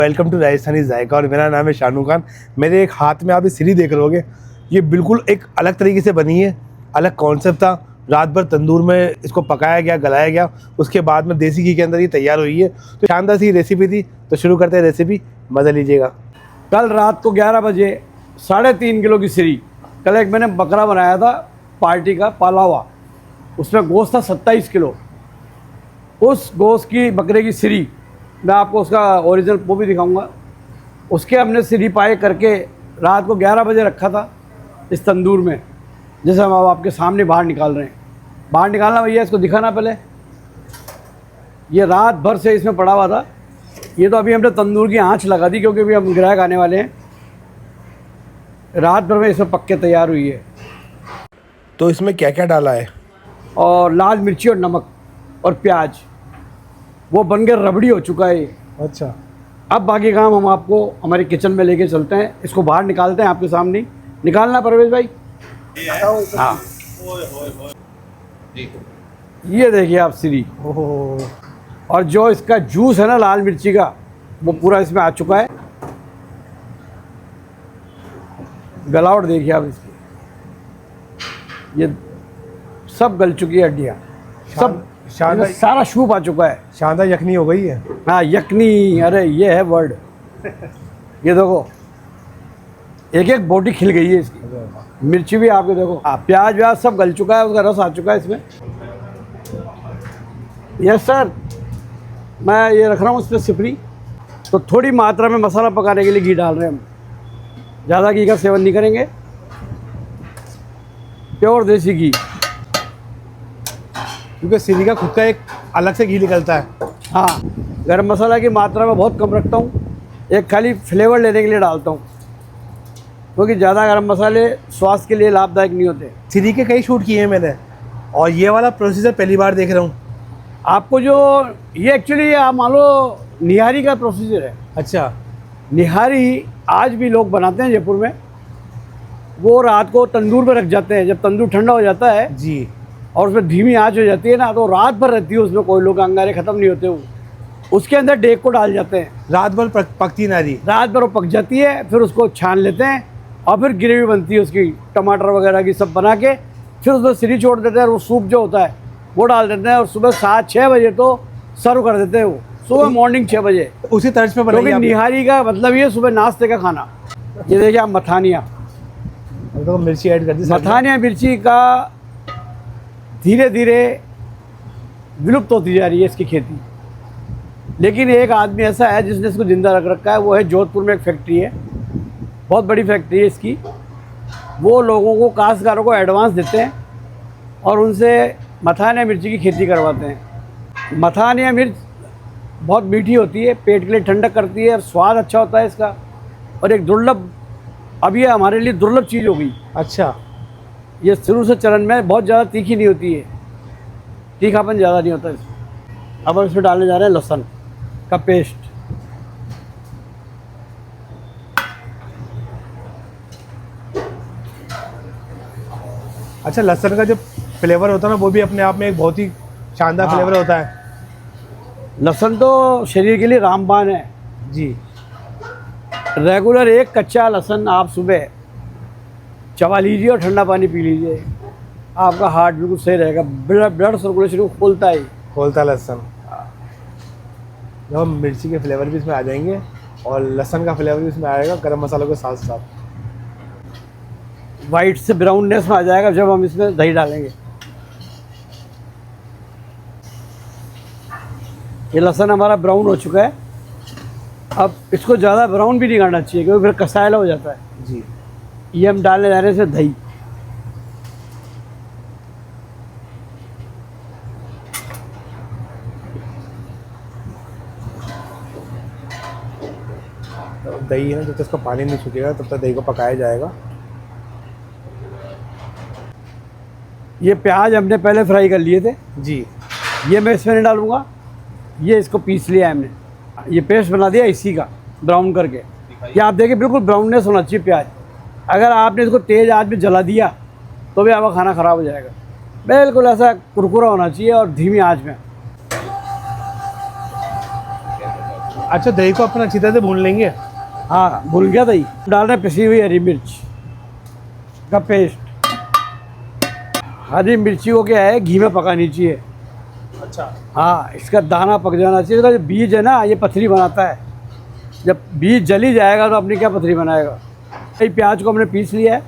Welcome to Rajasthani जायका और मेरा नाम है शानू खान। मेरे एक हाथ में आप ये सीढ़ी देख रहे होगे, ये बिल्कुल एक अलग तरीके से बनी है, अलग कॉन्सेप्ट था। रात भर तंदूर में इसको पकाया गया, गलाया गया, उसके बाद में देसी घी के अंदर ये तैयार हुई है। तो शानदार सी रेसिपी थी, तो शुरू करते हैं रेसिपी, मज़ा लीजिएगा। कल रात को 11 बजे 3.5 किलो की सीढ़ी। कल एक मैंने बकरा बनाया था पार्टी का पाला हुआ, उसमें गोश्त था 27 किलो। उस गोश्त की बकरे की सीढ़ी मैं आपको उसका ओरिजिनल वो भी दिखाऊंगा। उसके हमने सीढ़ी पाए करके रात को 11 बजे रखा था इस तंदूर में, जैसे हम अब आपके सामने बाहर निकाल रहे हैं। बाहर निकालना भैया, इसको दिखाना पहले। ये रात भर से इसमें पड़ा हुआ था। ये तो अभी हमने तंदूर की आंच लगा दी क्योंकि अभी हम ग्राहक आने वाले हैं। रात भर में इसमें पक के तैयार हुई है। तो इसमें क्या क्या डाला है? और लाल मिर्ची और नमक और प्याज, वो बन के रबड़ी हो चुका है। अच्छा, अब बाकी काम हम आपको हमारे किचन में लेके चलते हैं। इसको बाहर निकालते हैं आपके सामने। निकालना परवेज भाई। हाँ, ये देखिए आप सीढ़ी। और जो इसका जूस है ना लाल मिर्ची का, वो पूरा इसमें आ चुका है। गलावट देखिए आप इसकी, ये सब गल चुकी है हड्डियाँ, सब सारा सूप आ चुका है। शानदार यखनी हो गई है। हाँ, यखनी, अरे ये है वर्ड। ये देखो, एक एक बोटी खिल गई है इसकी। मिर्ची भी आपके देखो, प्याज व्याज सब गल चुका है, उसका रस आ चुका है इसमें। यस सर, मैं ये रख रहा हूँ इसमें सिपरी। तो थोड़ी मात्रा में मसाला पकाने के लिए घी डाल रहे हैं हम, ज़्यादा घी का सेवन नहीं करेंगे। प्योर देसी घी, क्योंकि सीढ़ी का खुद का एक अलग से घी निकलता है। हाँ, गरम मसाला की मात्रा में बहुत कम रखता हूँ, एक खाली फ्लेवर लेने के लिए डालता हूँ, क्योंकि ज़्यादा गरम मसाले स्वास्थ्य के लिए लाभदायक नहीं होते। सीढ़ी के कई शूट किए हैं मैंने, और ये वाला प्रोसीजर पहली बार देख रहा हूँ। आपको जो ये एक्चुअली आप मान लो निहारी का प्रोसीजर है। अच्छा, निहारी आज भी लोग बनाते हैं जयपुर में। वो रात को तंदूर में रख जाते हैं, जब तंदूर ठंडा हो जाता है जी, और उसमें धीमी आंच हो जाती है ना, तो रात भर रहती है उसमें, कोई लोग अंगारे ख़त्म नहीं होते। वो उसके अंदर डेग को डाल जाते हैं, रात भर पकती नारी, रात भर वो पक जाती है। फिर उसको छान लेते हैं और फिर ग्रेवी बनती है उसकी, टमाटर वगैरह की सब बना के। फिर उसमें सीढ़ी छोड़ देते हैं और वो सूप जो होता है वो डाल देते हैं, और सुबह 7-6 बजे तो सर्व कर देते हैं वो, सुबह मॉर्निंग 6 बजे। उसी तर्ज पे बनाई क्योंकि निहारी का मतलब ये सुबह नाश्ते का खाना। ये देखिए आप मथानिया, तो मिर्ची ऐड कर दी। मथानिया मिर्ची का धीरे धीरे विलुप्त होती जा रही है इसकी खेती। लेकिन एक आदमी ऐसा है जिसने इसको जिंदा रख रखा है, वो है जोधपुर में एक फैक्ट्री है, बहुत बड़ी फैक्ट्री है इसकी। वो लोगों को, काश्तकारों को एडवांस देते हैं और उनसे मथानिया मिर्ची की खेती करवाते हैं। मथानिया मिर्च बहुत मीठी होती है, पेट के लिए ठंडक करती है और स्वाद अच्छा होता है इसका। और एक दुर्लभ, अब ये हमारे लिए दुर्लभ चीज़ हो गई। अच्छा, ये शुरू से चलन में बहुत ज़्यादा तीखी नहीं होती है, तीखापन ज़्यादा नहीं होता इसमें। अब हम इसमें डालने जा रहे हैं लहसुन का पेस्ट। अच्छा, लहसुन का जो फ्लेवर होता है ना, वो भी अपने आप में एक बहुत ही शानदार फ्लेवर होता है। लहसुन तो शरीर के लिए रामबाण है जी। रेगुलर एक कच्चा लहसुन आप सुबह चबा लीजिए और ठंडा पानी पी लीजिए, आपका हार्ट बिल्कुल सही रहेगा। ब्लड सर्कुलेशन को खोलता है, खोलता लहसुन। जब हम मिर्ची के फ्लेवर भी इसमें आ जाएंगे और लहसुन का फ्लेवर भी इसमें आएगा गरम मसालों के साथ साथ, वाइट से ब्राउननेस में आ जाएगा जब हम इसमें दही डालेंगे। ये लहसुन हमारा ब्राउन हो चुका है। अब इसको ज़्यादा ब्राउन भी नहीं करना चाहिए क्योंकि फिर कसायला हो जाता है। जी। ये हम डालने जा रहे हैं इसमें दही। तो दही है ना, जब तक इसका पानी नहीं सूखेगा तब तक दही को पकाया जाएगा। ये प्याज हमने पहले फ्राई कर लिए थे जी। ये मैं इसमें नहीं डालूंगा, ये इसको पीस लिया है हमने, ये पेस्ट बना दिया इसी का ब्राउन करके। ये आप देखिए बिल्कुल ब्राउननेस होना चाहिए प्याज। अगर आपने इसको तेज़ आंच में जला दिया तो भी आपका खाना ख़राब हो जाएगा। बिल्कुल ऐसा कुरकुरा होना चाहिए और धीमी आंच में। अच्छा, दही को अपन अच्छी तरह से भून लेंगे। हाँ, भूल गया दही। डाल रहे हैं पिसी हुई हरी मिर्च का पेस्ट। हरी मिर्ची को क्या है, घी में पकानी चाहिए। अच्छा। हाँ, इसका दाना पक जाना चाहिए। इसका जो बीज है ना, ये पथरी बनाता है। जब बीज जल ही जाएगा तो अपनी क्या पथरी बनाएगा। ये प्याज को हमने पीस लिया है,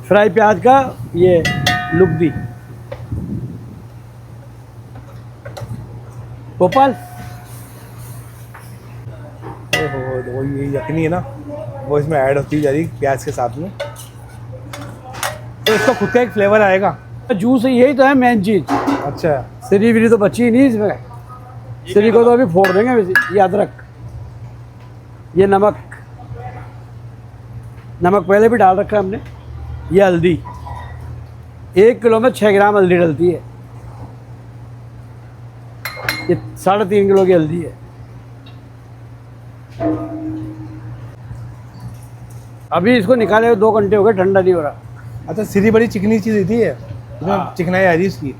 फ्राई प्याज का ये लुक दी। गोपाल, वो ये यखनी है ना, वो इसमें ऐड होती जा रही प्याज के साथ में, तो इसका खुद का एक फ्लेवर आएगा। जूस यही तो है मेन चीज। अच्छा। श्री विरी तो बची ही नहीं इसमें। श्री को तो अभी फोड़ देंगे। ये अदरक, ये नमक, नमक पहले भी डाल रखा है हमने। ये हल्दी, 1 किलो में 6 ग्राम हल्दी डलती है। ये 3.5 किलो की हल्दी है। अभी इसको निकाले 2 घंटे हो गए, ठंडा नहीं हो रहा। अच्छा, सीधी बड़ी चिकनी चीज थी है, हाँ। चिकनाई आ रही इसकी।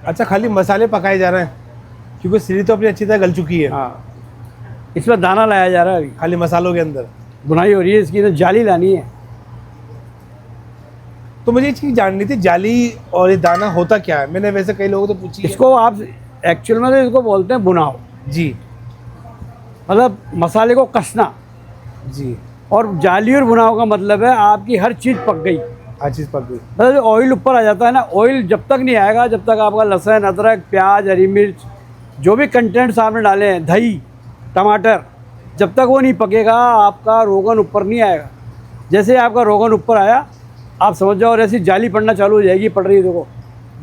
अच्छा, खाली मसाले पकाए जा रहे हैं क्योंकि सीरी तो अपनी अच्छी तरह गल चुकी है। हाँ, इसमें दाना लाया जा रहा है। अभी खाली मसालों के अंदर बुनाई हो रही है इसकी, तो जाली लानी है। तो मुझे ये चीज़ जाननी थी, जाली और ये दाना होता क्या है। मैंने वैसे कई लोगों से पूछी है। इसको आप एक्चुअल में तो इसको बोलते हैं बुनाव। जी मतलब मसाले को कसना। जी। और जाली और भुनाव का मतलब है आपकी हर चीज़ पक गई। हर चीज़ पक गई। मतलब ऑयल ऊपर आ जाता है ना, ऑयल जब तक नहीं आएगा, जब तक आपका लहसुन, अदरक, प्याज, हरी मिर्च, जो भी कंटेंट्स आपने डाले हैं, दही, टमाटर, जब तक वो नहीं पकेगा आपका रोगन ऊपर नहीं आएगा। जैसे आपका रोगन ऊपर आया, आप समझ जाओ और ऐसी जाली पड़ना चालू हो जाएगी। पड़ रही है देखो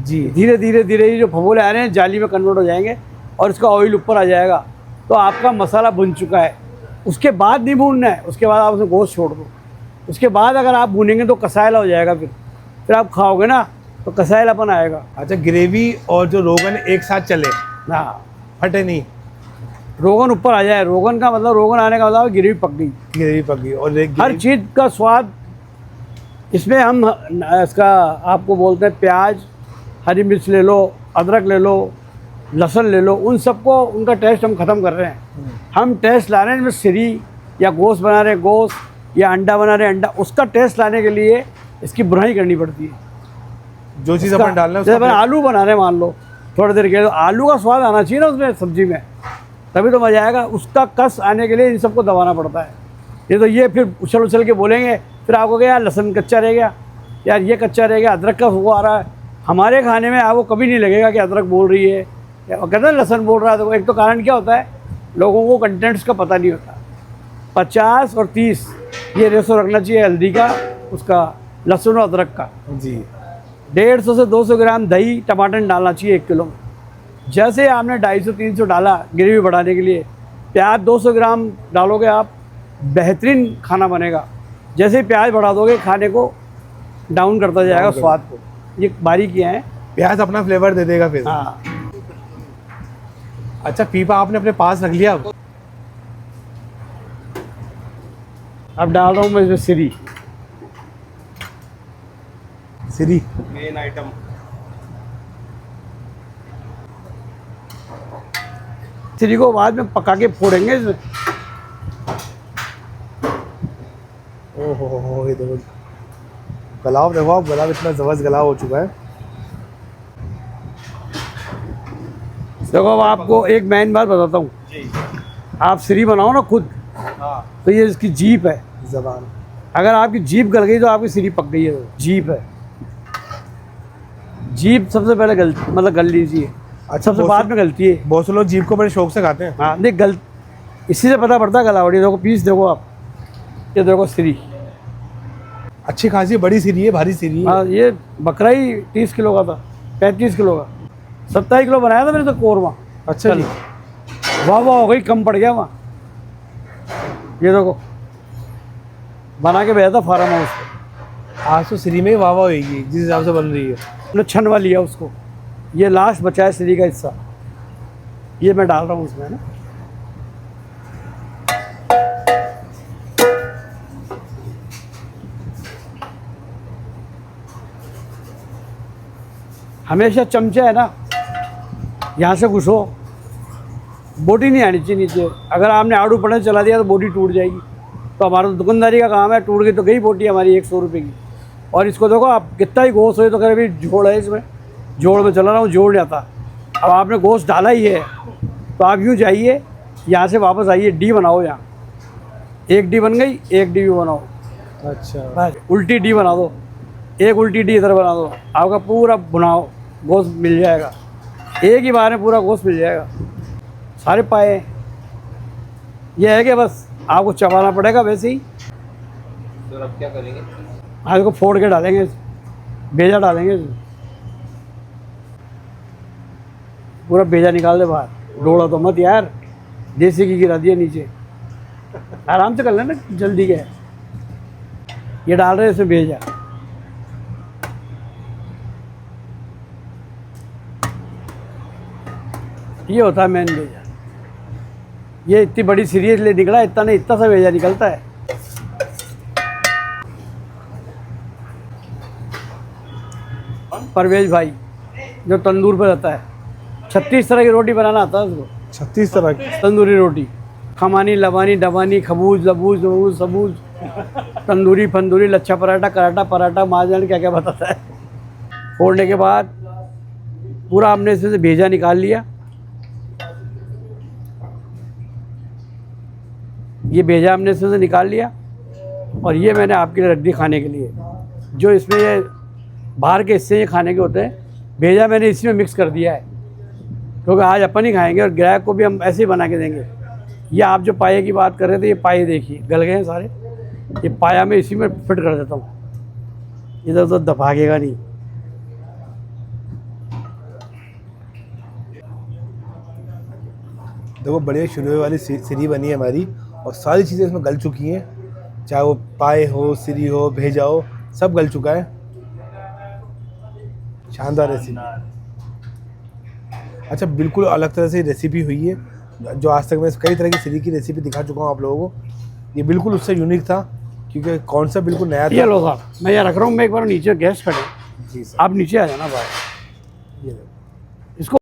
जी। धीरे धीरे धीरे ये जो फफोले आ रहे हैं जाली में कन्वर्ट हो जाएंगे और इसका ऑयल ऊपर आ जाएगा। तो आपका मसाला भुन चुका है। उसके बाद नहीं भूनना है, उसके बाद आप उसमें गोश्त छोड़ दो। उसके बाद अगर आप भूनेंगे तो कसायला हो जाएगा। फिर आप खाओगे ना तो कसायलापन आएगा। अच्छा, ग्रेवी और जो रोगन एक साथ चले, हाँ, फटे नहीं। रोगन ऊपर आ जाए। रोगन का मतलब, रोगन आने का मतलब ग्रेवी पक गई। ग्रेवी पक गई और एक हर चीज़ का स्वाद इसमें हम इसका आपको बोलते हैं। प्याज, हरी मिर्च ले लो, अदरक ले लो, लहसुन ले लो, उन सबको उनका टेस्ट हम ख़त्म कर रहे हैं। हम टेस्ट ला रहे हैं इनमें सीरी या गोश्त बना रहे हैं गोश्त, या अंडा बना रहे हैं अंडा। उसका टेस्ट लाने के लिए इसकी बुनाई करनी पड़ती है। जो चीज़ अपन डालना है जैसे अपन आलू बना रहे हैं मान लो, थोड़ी देर के लिए, तो आलू का स्वाद आना चाहिए ना उसमें सब्जी में, तभी तो मज़ा आएगा। उसका कस आने के लिए इन सबको दबाना पड़ता है। ये तो ये फिर उछल उछल के बोलेंगे, फिर आपको क्या यार लहसुन कच्चा रह गया, यार ये कच्चा रह गया, अदरक का वो आ रहा है। हमारे खाने में आपको कभी नहीं लगेगा कि अदरक बोल रही है या कहते हैं लहसुन बोल रहा है। तो एक तो कारण क्या होता है, लोगों को कंटेंट्स का पता नहीं होता। 50 और 30 ये रेशो रखना चाहिए हल्दी का, उसका लहसुन और अदरक का। जी। 150 से 200 ग्राम दही टमाटर डालना चाहिए 1 किलो में। जैसे आपने 250-300 डाला ग्रेवी बढ़ाने के लिए, प्याज 200 ग्राम डालोगे आप, बेहतरीन खाना बनेगा। जैसे ही प्याज बढ़ा दोगे खाने को डाउन करता जाएगा स्वाद को। ये बारीकियाँ हैं। प्याज अपना फ्लेवर दे देगा फिर। हाँ, अच्छा, पीपा आपने अपने पास रख लिया। अब डाल रहा हूँ मैं इसमें सीरी। सीरी मेन आइटम। सीरी को बाद में पका के फोड़ेंगे इसमें। ओहो, ये देखो गलाव, देखो आप, गलाव इतना जबरदस्त गलाव हो चुका है। देखो अब आपको एक मेन बात बताता हूँ। जी। आप सीरी बनाओ ना खुद, हाँ। तो ये इसकी जीप है। जबान। अगर आपकी जीप गल गई तो आपकी सीरी पक गई है। जीप है, जीप सबसे पहले मतलब गल लीजिए। अच्छा, सबसे बाद में गलती है। बहुत से लोग जीप को बड़े शौक से खाते हैं। हाँ, नहीं गल, इसी से पता पड़ता है गलावटी। देखो पीस, देखो आप, ये देखो सीरी। अच्छी खासी बड़ी सीरी है, भारी सीरी है। हाँ, ये बकरा ही 30 किलो का था, 35 किलो का। 27 किलो बनाया था मैंने तो कोरमा। अच्छा जी। वाह वाह हो गई, कम पड़ गया वहाँ। ये देखो बना के भेजा था फार्म हाउस पे। आज तो सीरी में ही वाह वाह होगी जिस हिसाब से बन रही है। मैंने छनवा लिया उसको। ये लास्ट बचा है सीरी का हिस्सा, ये मैं डाल रहा हूँ उसमें ना। हमेशा चमचा है ना, यहाँ से घुसो, बोटी नहीं आनी चाहिए नीचे। अगर आपने आड़ू पड़े चला दिया तो बोटी टूट जाएगी। तो हमारा तो दुकानदारी का काम है, टूट गई तो गई बोटी हमारी 100 रुपये की। और इसको देखो आप कितना ही गोश्त हो तो कह रहे भाई जोड़ है इसमें, जोड़ में चला रहा हूँ, जोड़ नहीं आता। अब आपने गोश्त डाला ही है तो आप यूँ जाइए, यहाँ से वापस आइए, डी बनाओ। यहाँ एक डी बन गई, एक डी भी बनाओ। अच्छा, बस उल्टी डी बना दो, एक उल्टी डी इधर बना दो, आपका पूरा भुनाओ गोश्त मिल जाएगा। एक ही बार में पूरा गोश्त मिल जाएगा, सारे पाए। ये है कि बस आपको चबाना पड़ेगा वैसे ही। तो अब क्या करेंगे? हाँ, इसको फोड़ के डालेंगे, बेजा डालेंगे, पूरा बेजा निकाल दे बाहर। डोड़ा तो मत यार, देसी घी गिरा दिया नीचे। आराम से कर लेना, जल्दी क्या है। ये डाल रहे हैं इसमें बेजा। ये होता है मेन बेजा। ये इतनी बड़ी सीरीज ले निकला, इतना नहीं, इतना सा बेजा निकलता है। परवेज भाई जो तंदूर पर रहता है, 36 तरह की रोटी बनाना आता है उसको। 36 तरह की तंदूरी रोटी, खमानी, लबानी, डबानी, खबूज, लबूज, वबूज, सबूज, तंदूरी, फंदूरी, लच्छा पराठा, कराटा पराठा, माजन, क्या क्या बताता है। फोड़ने के बाद पूरा हमने इसमें से भेजा निकाल लिया। ये भेजा हमने इसमें से निकाल लिया और ये मैंने आपके लिए रख दी खाने के लिए। जो इसमें ये बाहर के हिस्से ये खाने के होते हैं, भेजा मैंने इसी में मिक्स कर दिया है, क्योंकि आज अपन ही खाएंगे और ग्राहक को भी हम ऐसे ही बना के देंगे। ये आप जो पाए की बात कर रहे थे, ये पाए देखिए गल गए हैं सारे। ये पाया मैं इसी में फिट कर देता हूँ, इधर उधर दबागेगा नहीं। देखो बढ़िया शुरू वाली सीरी बनी है हमारी और सारी चीज़ें इसमें गल चुकी हैं, चाहे वो पाए हो, सीरी हो, भेजा हो, सब गल चुका है। शानदार रेसिपी। अच्छा, बिल्कुल अलग तरह से रेसिपी हुई है, जो आज तक मैं कई तरह की सीरी की रेसिपी दिखा चुका हूँ आप लोगों को। ये बिल्कुल उससे यूनिक था क्योंकि कॉन्सेप्ट बिल्कुल नया था। ये लो साहब, मैं यहाँ रख रहा हूँ, मैं एक बार नीचे गैस करें। जी सर, आप नीचे आ जाना बाहर। ये देखो।